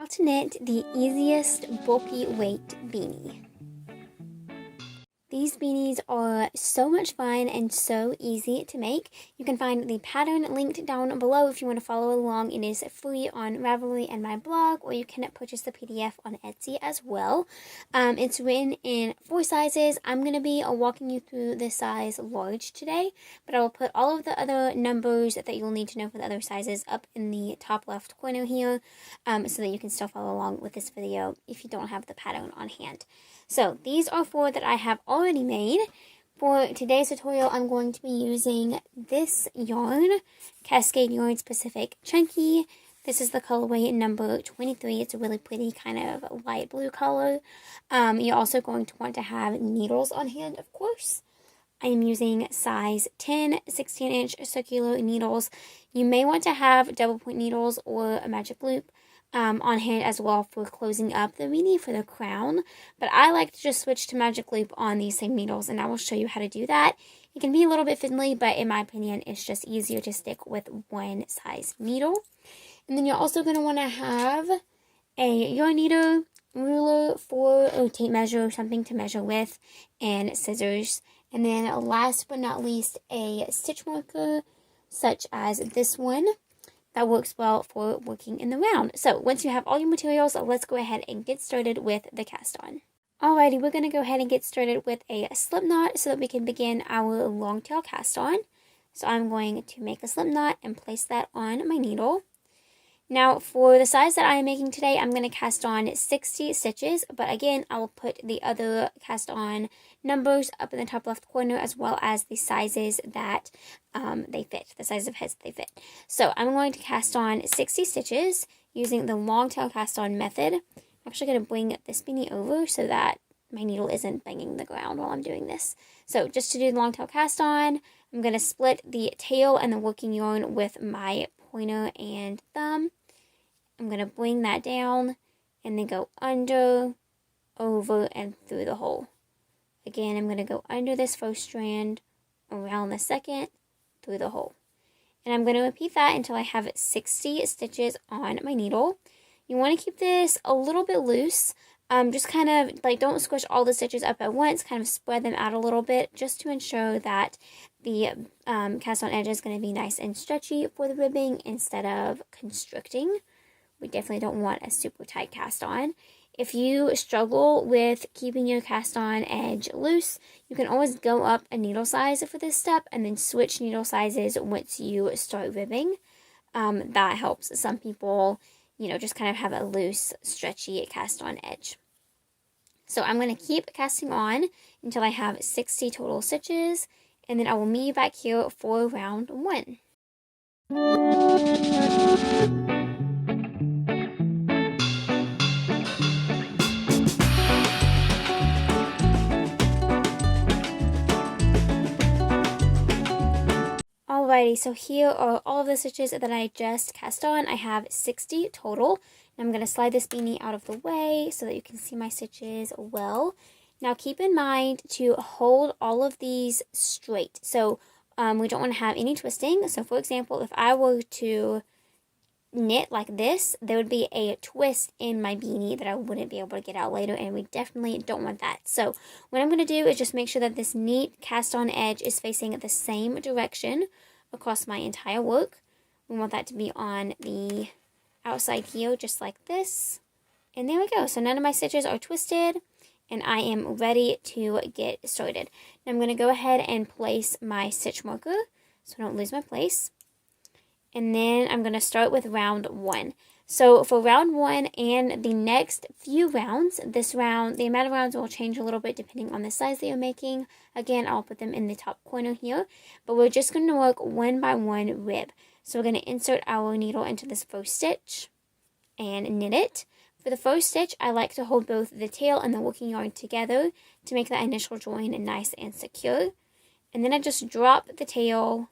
How to knit the easiest bulky weight beanie. These beanies are so much fun and so easy to make. You can find the pattern linked down below if you want to follow along. It is free on Ravelry and my blog, or you can purchase the PDF on Etsy as well. It's written in 4 sizes. I'm going to be walking you through the size large today, but I will put all of the other numbers that you'll need to know for the other sizes up in the top left corner here, so that you can still follow along with this video if you don't have the pattern on hand. So these are 4 that I have already made. For today's tutorial, I'm going to be using this yarn, Cascade Yarns Pacific Chunky. This is the colorway number 23. It's a really pretty kind of light blue color. You're also going to want to have needles on hand, of course. I am using size 10, 16-inch circular needles. You may want to have double point needles or a magic loop on hand as well for closing up the beanie for the crown, but I like to just switch to magic loop on these same needles, and I will show you how to do that. It can be a little bit fiddly, but in my opinion it's just easier to stick with one size needle. And then you're also going to want to have a yarn needle, ruler for a tape measure or something to measure with, and scissors. And then last but not least, a stitch marker such as this one. That works well for working in the round. So once you have all your materials, let's go ahead and get started with the cast on. Alrighty, we're going to go ahead and get started with a slip knot so that we can begin our long tail cast on. So I'm going to make a slip knot and place that on my needle. Now for the size that I am making today, I'm going to cast on 60 stitches, but again, I will put the other cast on numbers up in the top left corner as well as the sizes that they fit, the size of heads that they fit. So I'm going to cast on 60 stitches using the long tail cast on method. I'm actually going to bring this beanie over so that my needle isn't banging the ground while I'm doing this. So just to do the long tail cast on, I'm going to split the tail and the working yarn with my pointer and thumb. I'm going to bring that down and then go under, over, and through the hole. Again, I'm going to go under this first strand, around the second, through the hole. And I'm going to repeat that until I have 60 stitches on my needle. You want to keep this a little bit loose. Just kind of like don't squish all the stitches up at once, kind of spread them out a little bit just to ensure that the cast on edge is going to be nice and stretchy for the ribbing instead of constricting. We definitely don't want a super tight cast on. If you struggle with keeping your cast on edge loose, you can always go up a needle size for this step and then switch needle sizes once you start ribbing. That helps some people, just kind of have a loose, stretchy cast on edge. So I'm going to keep casting on until I have 60 total stitches, and then I will meet you back here for round 1. Alrighty, so here are all of the stitches that I just cast on. I have 60 total. I'm going to slide this beanie out of the way so that you can see my stitches well. Now keep in mind to hold all of these straight. So we don't want to have any twisting. So for example, if I were to knit like this, there would be a twist in my beanie that I wouldn't be able to get out later, and we definitely don't want that. So what I'm going to do is just make sure that this neat cast on edge is facing the same direction across my entire work. We want that to be on the outside here, just like this. And there we go. So none of my stitches are twisted, and I am ready to get started. Now I'm going to go ahead and place my stitch marker so I don't lose my place. And then I'm going to start with round 1. So for round 1 and the next few rounds, this round, the amount of rounds will change a little bit depending on the size that you're making. Again, I'll put them in the top corner here. But we're just going to work one by one rib. So we're going to insert our needle into this first stitch and knit it. For the first stitch, I like to hold both the tail and the working yarn together to make that initial join nice and secure. And then I just drop the tail.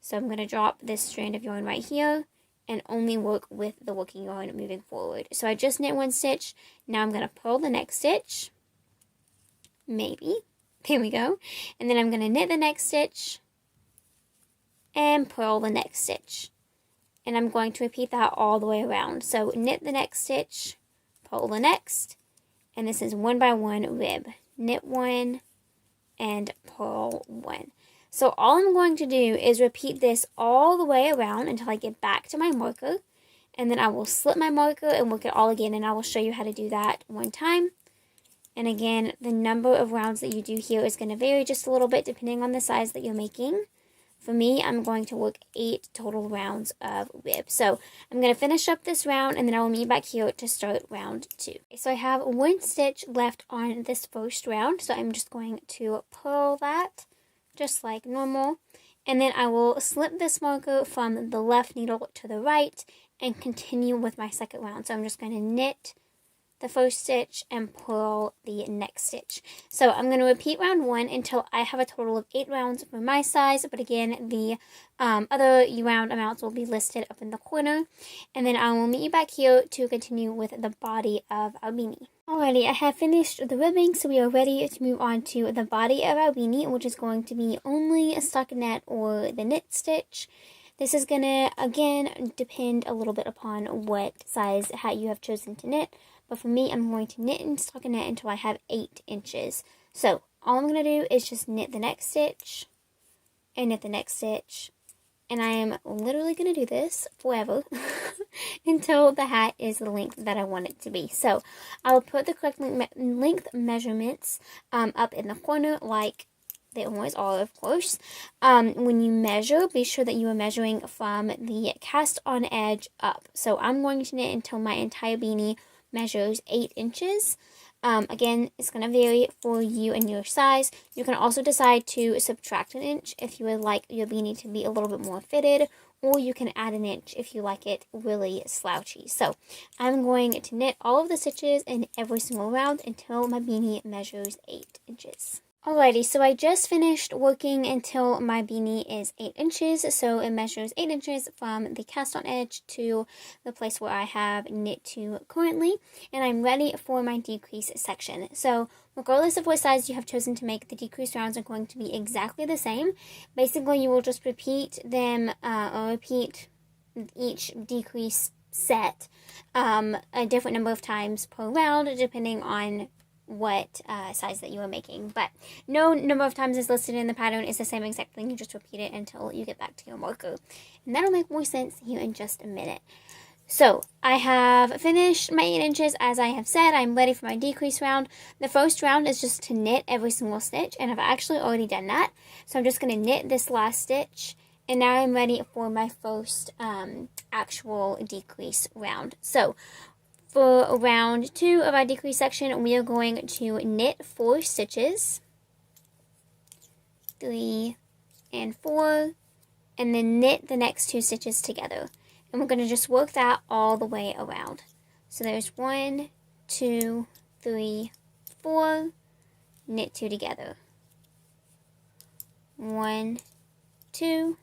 So I'm going to drop this strand of yarn right here and only work with the working yarn moving forward. So I just knit 1 stitch. Now I'm going to purl the next stitch. Maybe. There we go. And then I'm going to knit the next stitch and purl the next stitch. and I'm going to repeat that all the way around. So knit the next stitch, purl the next, and this is 1 by 1 rib. Knit 1 and purl 1. So all I'm going to do is repeat this all the way around until I get back to my marker, and then I will slip my marker and work it all again, and I will show you how to do that one time. And again, the number of rounds that you do here is going to vary just a little bit depending on the size that you're making. For me, I'm going to work 8 total rounds of rib. So I'm going to finish up this round, and then I will meet back here to start round 2. So I have 1 stitch left on this first round, so I'm just going to purl that just like normal. And then I will slip this marker from the left needle to the right and continue with my second round. So I'm just going to knit the first stitch and purl the next stitch. So I'm going to repeat round 1 until I have a total of 8 rounds for my size, but again, the other round amounts will be listed up in the corner, and then I will meet you back here to continue with the body of our beanie. Alrighty, I have finished the ribbing, so we are ready to move on to the body of our beanie, which is going to be only a stockinette or the knit stitch. This is going to, again, depend a little bit upon what size hat you have chosen to knit. But for me, I'm going to knit and stockinette until I have 8 inches. So all I'm going to do is just knit the next stitch and knit the next stitch. And I am literally going to do this forever until the hat is the length that I want it to be. So I will put the correct length measurements up in the corner like they always are, of course. When you measure, be sure that you are measuring from the cast on edge up. So I'm going to knit until my entire beanie measures 8 inches. Again, it's going to vary for you and your size. You can also decide to subtract 1 inch if you would like your beanie to be a little bit more fitted, or you can add 1 inch if you like it really slouchy. So I'm going to knit all of the stitches in every single round until my beanie measures 8 inches. Alrighty, so I just finished working until my beanie is 8 inches, so it measures 8 inches from the cast on edge to the place where I have knit to currently, and I'm ready for my decrease section. So regardless of what size you have chosen to make, the decrease rounds are going to be exactly the same. Basically, you will just repeat them, or repeat each decrease set a different number of times per round, depending on what size that you are making, but no number of times is listed in the pattern. It's the same exact thing. You just repeat it until you get back to your marker, and that'll make more sense here in just a minute. So I have finished my 8 inches. As I have said, I'm ready for my decrease round. The first round is just to knit every single stitch, and I've actually already done that. So I'm just going to knit this last stitch, and now I'm ready for my first actual decrease round. So for round 2 of our decrease section, we are going to knit 4 stitches, 3 and 4, and then knit the next 2 stitches together. And we're going to just work that all the way around. So there's 1, 2, 3, 4, knit 2 together. 1, 2,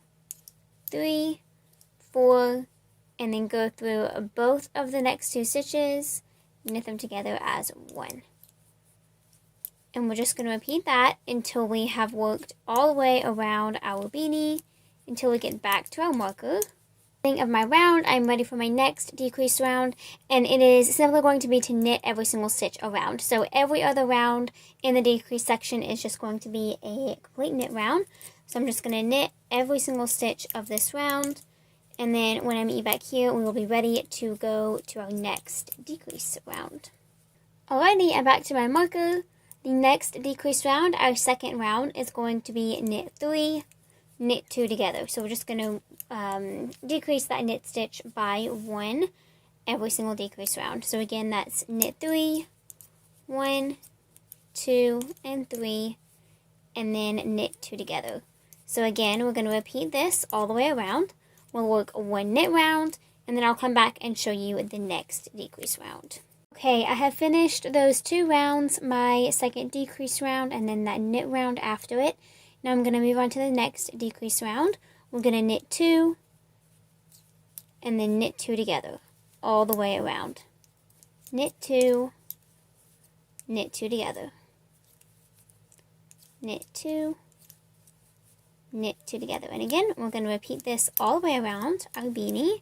3, 4, and then go through both of the next 2 stitches, knit them together as 1. And we're just going to repeat that until we have worked all the way around our beanie, until we get back to our marker. Of my round, I'm ready for my next decrease round, and it is simply going to be to knit every single stitch around. So every other round in the decrease section is just going to be a complete knit round. So I'm just going to knit every single stitch of this round. And then when I meet you back here, we will be ready to go to our next decrease round. Alrighty, I'm back to my marker. The next decrease round, our second round, is going to be knit 3, knit 2 together. So we're just going to decrease that knit stitch by 1 every single decrease round. So again, that's knit 3, 1, 2, and 3, and then knit 2 together. So again, we're going to repeat this all the way around. We'll work 1 knit round, and then I'll come back and show you the next decrease round. Okay, I have finished those 2 rounds, my second decrease round, and then that knit round after it. Now I'm going to move on to the next decrease round. We're going to knit 2, and then knit 2 together, all the way around. Knit 2, knit 2 together. Knit 2, knit 2 together. And again, we're going to repeat this all the way around our beanie,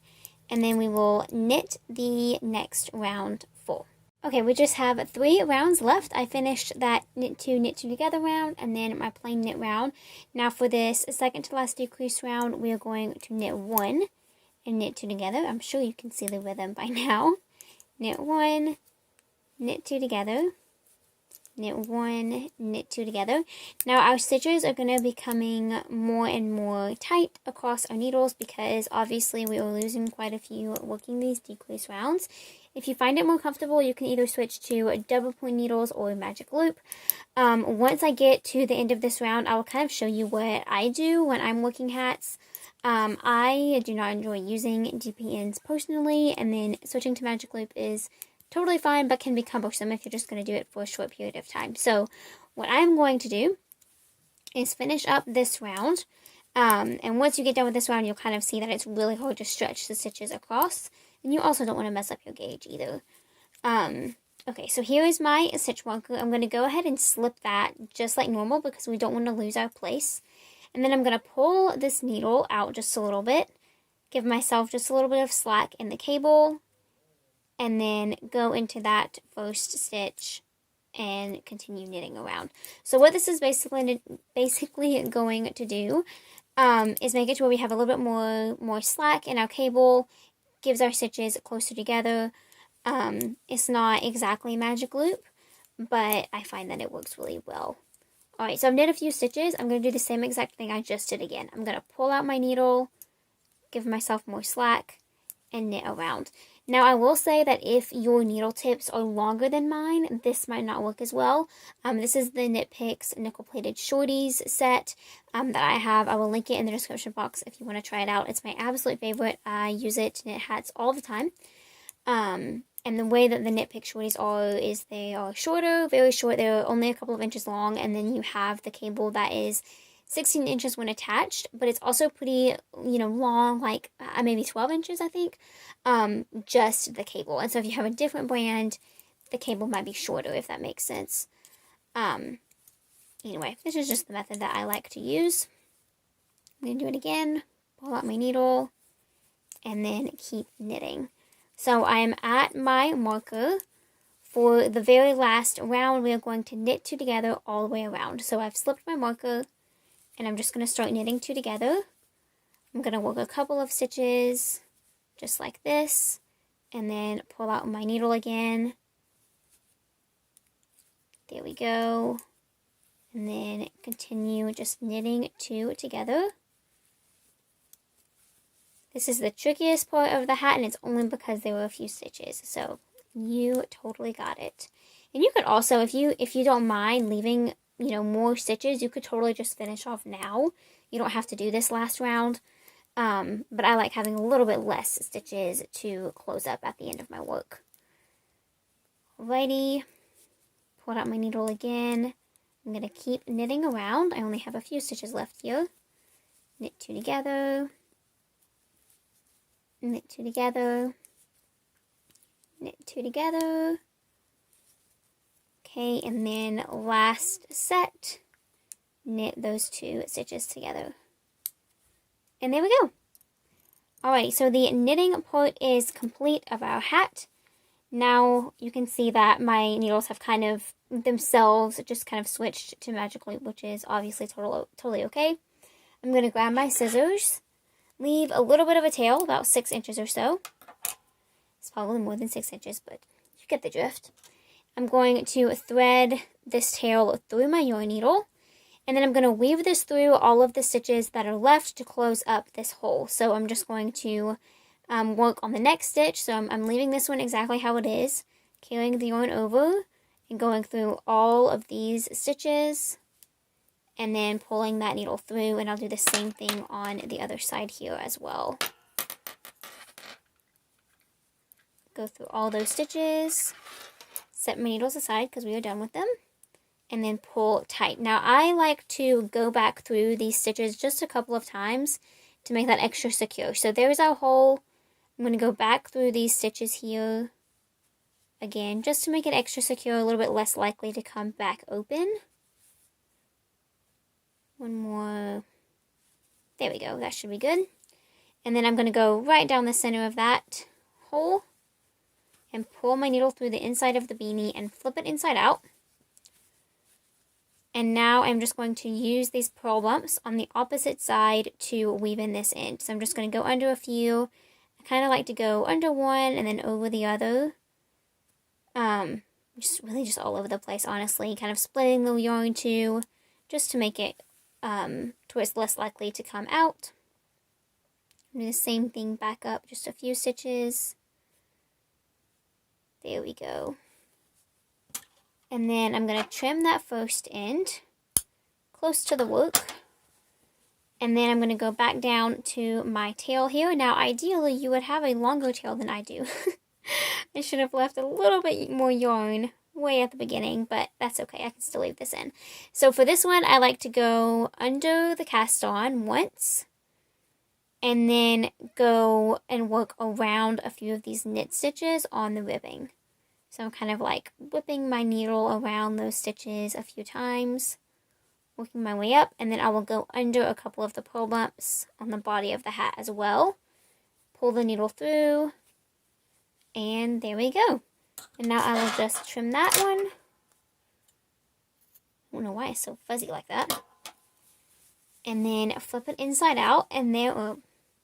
and then we will knit the next round full. Okay, we just have 3 rounds left. I finished that knit 2 together round and then my plain knit round. Now for this second to last decrease round, we are going to knit 1 and knit 2 together. I'm sure you can see the rhythm by now. Knit 1, knit 2 together, knit 1, knit 2 together. Now our stitches are going to be becoming more and more tight across our needles because obviously we are losing quite a few working these decrease rounds. If you find it more comfortable, you can either switch to double point needles or magic loop. Once I get to the end of this round, I will kind of show you what I do when I'm working hats. I do not enjoy using DPNs personally, and then switching to magic loop is totally fine, but can be cumbersome if you're just going to do it for a short period of time. So what I'm going to do is finish up this round. And once you get done with this round, you'll kind of see that it's really hard to stretch the stitches across. And you also don't want to mess up your gauge either. Okay, so here is my stitch marker. I'm going to go ahead and slip that just like normal because we don't want to lose our place. And then I'm going to pull this needle out just a little bit. Give myself just a little bit of slack in the cable. And then go into that first stitch and continue knitting around. So what this is basically going to do is make it to where we have a little bit more slack in our cable. Gives our stitches closer together. It's not exactly magic loop, but I find that it works really well. Alright, so I've knit a few stitches. I'm going to do the same exact thing I just did again. I'm going to pull out my needle, give myself more slack, and knit around. Now, I will say that if your needle tips are longer than mine, this might not work as well. This is the Knit Picks Nickel Plated Shorties set that I have. I will link it in the description box if you want to try it out. It's my absolute favorite. I use it to knit hats all the time. And the way that the Knit Pick Shorties are is they are shorter, very short. They're only a couple of inches long, and then you have the cable that is 16 inches when attached, but it's also pretty, long, like maybe 12 inches, I think, just the cable. And so if you have a different brand, the cable might be shorter, if that makes sense. Anyway, this is just the method that I like to use. I'm going to do it again, pull out my needle, and then keep knitting. So I am at my marker. For the very last round, we are going to knit 2 together all the way around. So I've slipped my marker, and I'm just going to start knitting 2 together. I'm going to work a couple of stitches, just like this, and then pull out my needle again. There we go. And then continue just knitting 2 together. This is the trickiest part of the hat, and it's only because there were a few stitches. So you totally got it. And you could also, if you don't mind leaving, more stitches, you could totally just finish off now. You don't have to do this last round. But I like having a little bit less stitches to close up at the end of my work. Alrighty. Pull out my needle again. I'm going to keep knitting around. I only have a few stitches left here. Knit 2 together. Knit 2 together. Knit 2 together. Okay, and then last set, knit those 2 stitches together. And there we go. Alrighty, so the knitting part is complete of our hat. Now you can see that my needles have kind of themselves just kind of switched to magic loop, which is obviously totally okay. I'm going to grab my scissors, leave a little bit of a tail, about 6 inches or so. It's probably more than 6 inches, but you get the drift. I'm going to thread this tail through my yarn needle, and then I'm going to weave this through all of the stitches that are left to close up this hole. So I'm just going to work on the next stitch. So I'm leaving this one exactly how it is, carrying the yarn over and going through all of these stitches, and then pulling that needle through, and I'll do the same thing on the other side here as well. Go through all those stitches, set my needles aside because we are done with them, and then pull tight. Now I like to go back through these stitches just a couple of times to make that extra secure. So there's our hole. I'm going to go back through these stitches here again just to make it extra secure, a little bit less likely to come back open. One more. There we go. That should be good. And then I'm going to go right down the center of that hole and pull my needle through the inside of the beanie and flip it inside out. And now I'm just going to use these pearl bumps on the opposite side to weave in this end. So I'm just going to go under a few. I kind of like to go under one and then over the other. Just all over the place, honestly. Kind of splitting the yarn too, just to make it to where it's less likely to come out. Do the same thing back up, just a few stitches. There we go. And then I'm going to trim that first end close to the work. And then I'm going to go back down to my tail here. Now, ideally, you would have a longer tail than I do. I should have left a little bit more yarn way at the beginning, but that's okay. I can still leave this in. So for this one, I like to go under the cast on once, and then go and work around a few of these knit stitches on the ribbing. So I'm kind of like whipping my needle around those stitches a few times, working my way up, and then I will go under a couple of the pearl bumps on the body of the hat as well. Pull the needle through, and there we go. And now I will just trim that one. I don't know why it's so fuzzy like that. And then flip it inside out, and there, or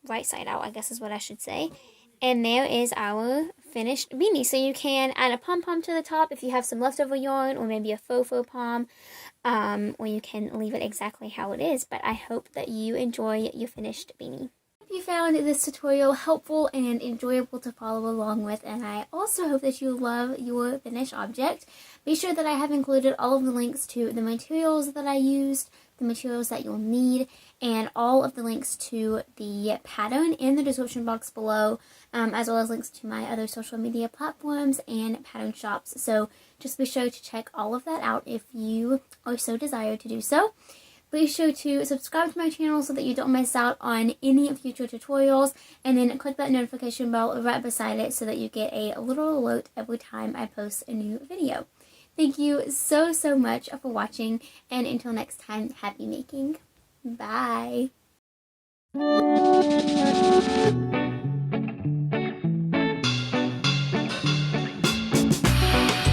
right side out, I guess is what I should say. And there is our finished beanie. So you can add a pom-pom to the top if you have some leftover yarn, or maybe a faux pom, or you can leave it exactly how it is. But I hope that you enjoy your finished beanie. You found this tutorial helpful and enjoyable to follow along with, and I also hope that you love your finished object. Be sure that I have included all of the links to the materials that I used, the materials that you'll need, and all of the links to the pattern in the description box below, as well as links to my other social media platforms and pattern shops. So just be sure to check all of that out if you are so desired to do so. Be sure to subscribe to my channel so that you don't miss out on any future tutorials, and then click that notification bell right beside it so that you get a little alert every time I post a new video. Thank you so much for watching, and until next time, happy making. Bye!